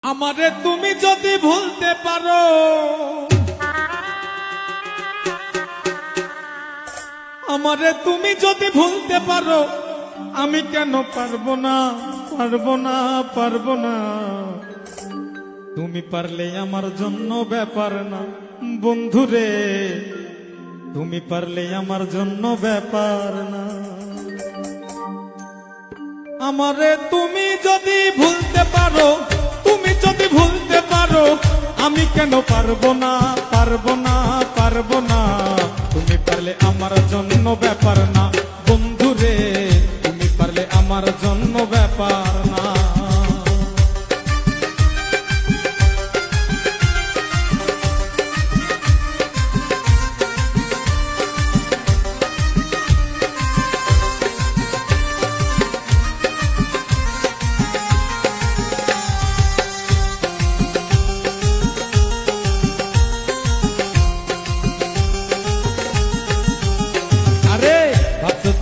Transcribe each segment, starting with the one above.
আমারে তুমি যদি ভুলতে পারো, আমারে তুমি যদি ভুলতে পারো, আমি কেন পারবো না, পারবো না, পারবো না। তুমি পারলে আমার জন্য ব্যাপার না বন্ধুরে, তুমি পারলে আমার জন্য ব্যাপার না। আমারে তুমি যদি ভুলতে পারো, তুমি যদি ভুলতে পারো, আমি কেন পারবো না, পারবো না, পারবো না। তুমি পারলে আমার জন্য ব্যাপার না বন্ধুরে, তুমি পারলে আমার জন্য ব্যাপার না।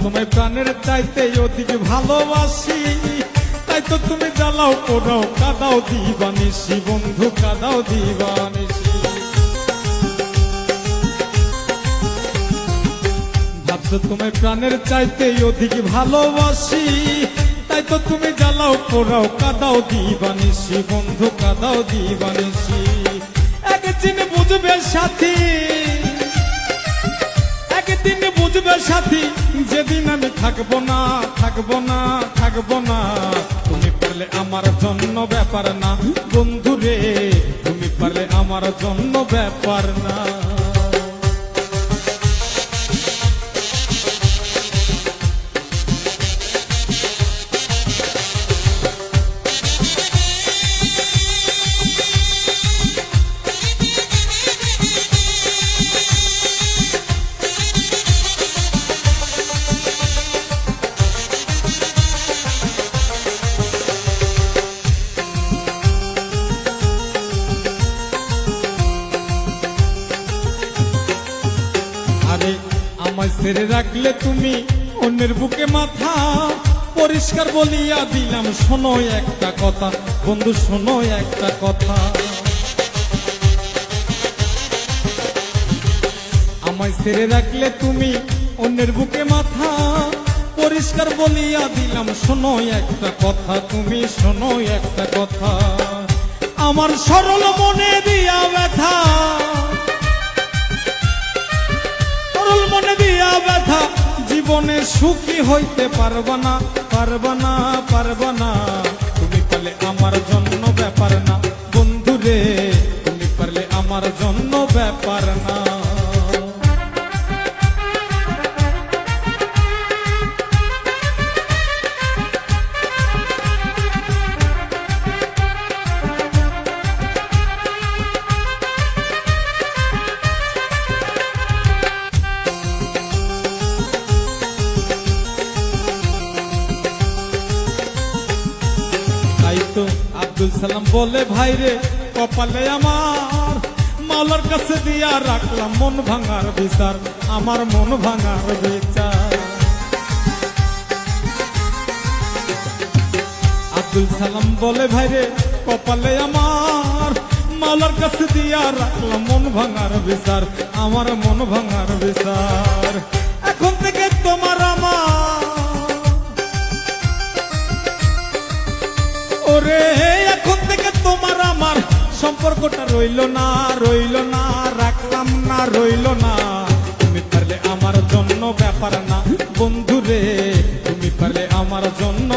তোমায় প্রাণের চাইতে অধিক ভালোবাসি, তাই তো তুমি জ্বালাও পোড়াও কাদাও দিবানিসি বন্ধু, কাদাও দিবানিসি। ভাবছো তোমায় প্রাণের চাইতে অধিক ভালোবাসি, তাই তো তুমি জ্বালাও পোড়াও কাদাও দিবানিসি বন্ধু, কাদাও দিবানিসি। একদিন বুঝবে সাথী, একদিন বুঝবে সাথী, যেদিন আমি থাকবো না, থাকবো না, থাকবো না। তুমি পারলে আমার জন্য ব্যাপার না বন্ধুরে, তুমি পারলে আমার জন্য ব্যাপার না। আমায় ছেড়ে রাখলে তুমি অন্যের বুকে মাথা, পরিষ্কার বলিয়া দিলাম শোনো একটা কথা বন্ধু, শোনো একটা কথা। আমায় ছেড়ে রাখলে তুমি অন্যের বুকে মাথা, পরিষ্কার বলিয়া দিলাম শোনো একটা কথা, তুমি শোনো একটা কথা। আমার সরল মনে দিয়া ব্যথা, মনে দিয়া ব্যথা, জীবনে সুখী হইতে পারবা না, পারবা না, পারবা না। তুমি পারলে আমার জন্য ব্যাপার না বন্ধুরে, তুমি পারলে আমার জন্য ব্যাপার না। আব্দুল সালাম বলে ভাইরে কপালে আমার, মাওলার কাছে দিয়া রাখলাম মন ভাঙার বিচার, আমার মন ভাঙার বিচার। আব্দুল সালাম বলে ভাইরে কপালে আমার, মাওলার কাছে দিয়া রাখলাম মন ভাঙার বিচার, আমার মন ভাঙার বিচার। এখন থেকে তোমার আমার ওরে, এখন থেকে তোমার আমার সম্পর্কটা রইল না, রইল না, রাখলাম না, রইল না। তুমি পারলে আমার জন্য ব্যাপার না বন্ধুরে, তুমি পারলে আমার জন্য